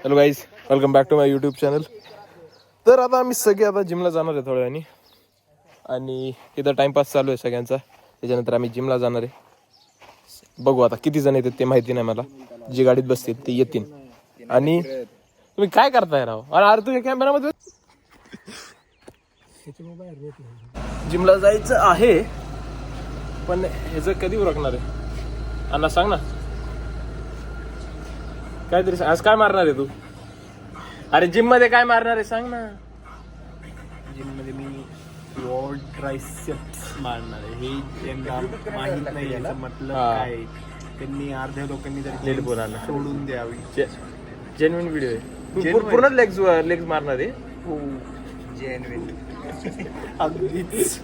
Hello guys, welcome back to my YouTube channel. तर आता आम्ही सगळे आता जिमला जाणार आहे थोड्या वेळाने आणि इथं टाइमपास चालू आहे सगळ्यांचा. त्याच्यानंतर आम्ही जिमला जाणार आहे. बघू आता किती जण येतात ते माहिती नाही मला. जी गाडीत बसतील ते येतील. आणि तुम्ही काय करताय राव? अरे तुझ्या कॅमेरामध्ये जिमला जायचं आहे, पण ह्याचं कधी उरकणार आहे? अण्णा सांग ना काहीतरी. आज काय मारणार आहे तू? अरे जिम मध्ये काय मारणार आहे सांग ना. जिम मध्ये मी ट्रायसेप्स मारणार आहे. हे त्यांना माहित नाही याचं मतलब काय. त्यांनी अर्ध्या लोकांनी नीट बोला ना. सोडून द्यावी. जेन्युइन व्हिडिओ आहे. तू पूर्ण लेग्स मारणार आहे? हो, जेन्युइन. अगदीच.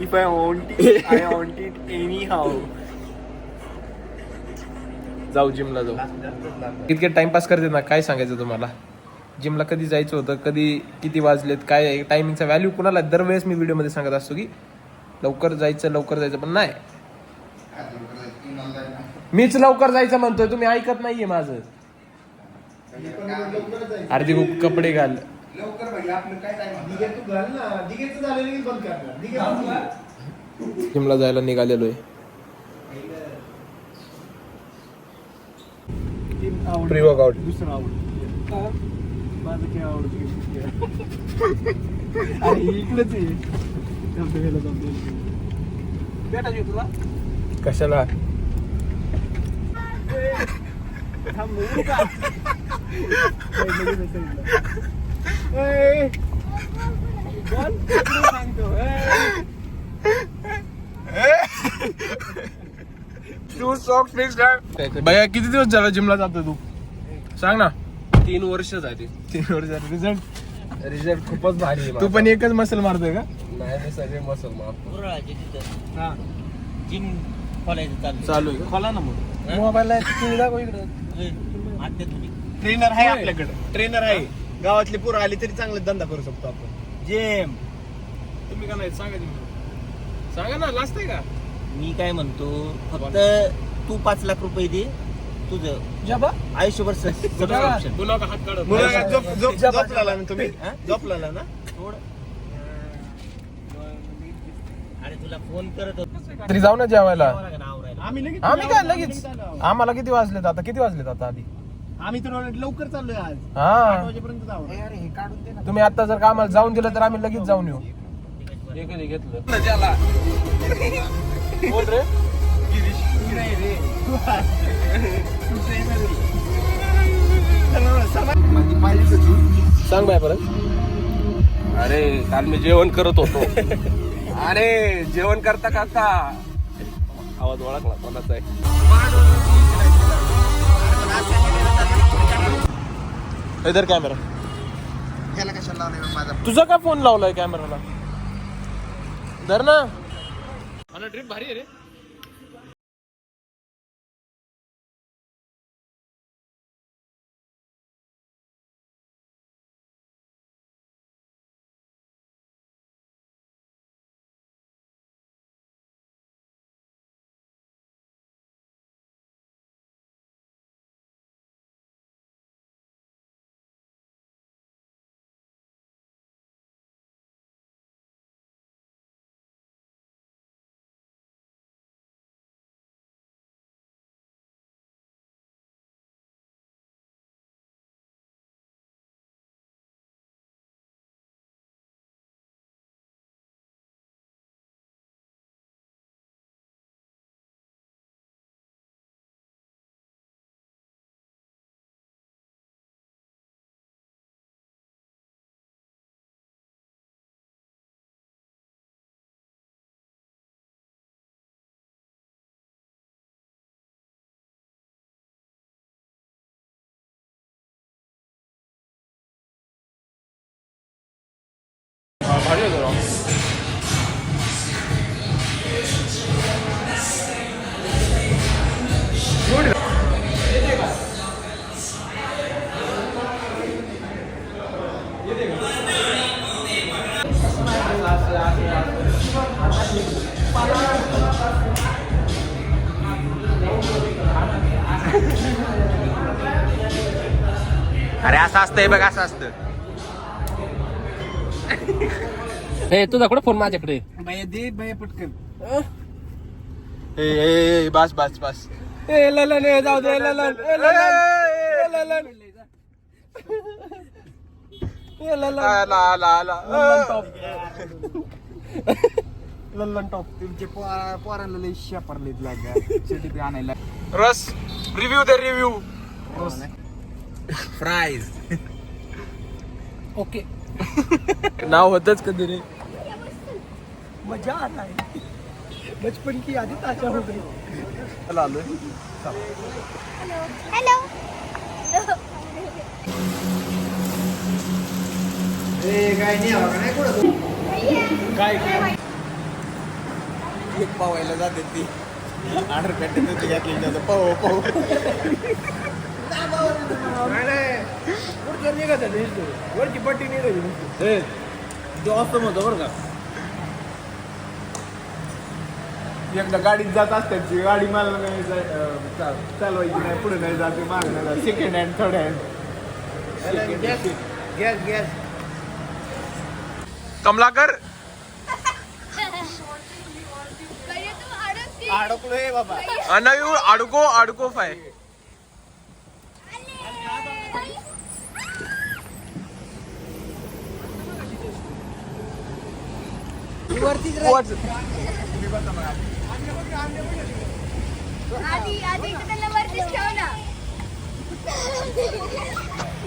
If I want it any how. जाऊ जिमला जाऊ. इतके टाइमपास करते ना, काय सांगायचं तुम्हाला. जिमला कधी जायचं होतं, कधी किती वाजलेत, काय टायमिंगचा व्हॅल्यू कुणाला दरवेळेस मी व्हिडिओमध्ये सांगत असतो की लवकर जायचं, पण नाही. मीच लवकर जायचं म्हणतोय, तुम्ही ऐकत नाहीये माझं. अर्धी कपडे घाल. जिमला जायला निघालेलो आहे. Pre workout. दुसरं आवडतं माझं काय आवडतं. अरे इकडेच आहे. भेटायची तुला कशाला? भैया किती दिवस झाला जिमला जातो तू? सांग ना. 3 वर्ष झाली. 3 वर्ष झाले. रिझल्ट खूपच भारी आहे. तू पण एकच मसल मारतोय का? नाही, मी सगळे मसल मारतो. जिम खोलायचं चालू आहे. खोला ना मग. मोबाईलला दाखव इकडे. ट्रेनर आहे आपल्याकडे. ट्रेनर आहे. गावातली पोरं आली तरी चांगला धंदा करू शकतो आपण. जिम. तुम्ही का नाही सांगा ना. लास्ट आहे का? मी काय म्हणतो, फक्त तू 5 लाख रुपये दे. तुझं आयुष्यभर सबस्क्रिप्शन. पुन्हा का हात काढत? झोपला ना तुम्ही? झोपला ना? अरे तुला फोन करत होतो. तरी जाऊ ना जेवायला. आम्ही काय लगेच? आम्हाला किती वाजलेत आता? आधी आम्ही तर लवकर चाललोय आज. 8 हा. वाजेपर्यंत जाऊ. अरे हे काढून दे ना. तुम्ही आता जर का आम्हाला जाऊन दिलं तर आम्ही लगेच जाऊन येऊ. कधी घेतलं बोल रे. सांग बाय परत. अरे काल मी जेवण करत होतो. अरे जेवण करता करता आवाज ओळखला कोणाचा आहे? इधर कॅमेरा. ह्याला कशाला लावलंय माझा? तुझा का फोन लावलाय कॅमेराला? धर ना. ट्रिप भारी आहे रे. भारी होतं राव. अरे असं असतंय बघ, असं असतं. हे तुझा कुठे फोन माझ्याकडे भैया दे, भैया पटकन. ए बस बस बस. ए ललन ए, जाऊ दे ललन ए ललन ए ललन ए ललन लल्लन टॉप तुमचे पोरांना लई शापरलेत लागा शेती आणायला. रस रिव्ह्यू दे रिव्ह्यू. फ्राईज. ओके नाव होतच कधी रे. मजा आता है बचपन की यादें ताजा हो गई. हॅलो. काय नाही हवा नाही कुठं काय एक पावायला जाते ती ऑर्डर करते घ्यायची पाव पाव वरची पट्टी निघाली. ऑसम होतं बरं का. एकदा गाडीत जात असतात गाडी मला नाही चालवायची नाही, पुढे नाही जाते, मागे नाही जाते. Second hand third hand gas gas. Kamalakar अडकलो हे बाबा. अनयू अडको फाय. आधी त्याला वरतीच ठेव ना.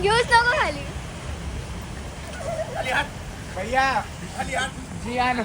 घेऊच नको खाली. भैया जी आण.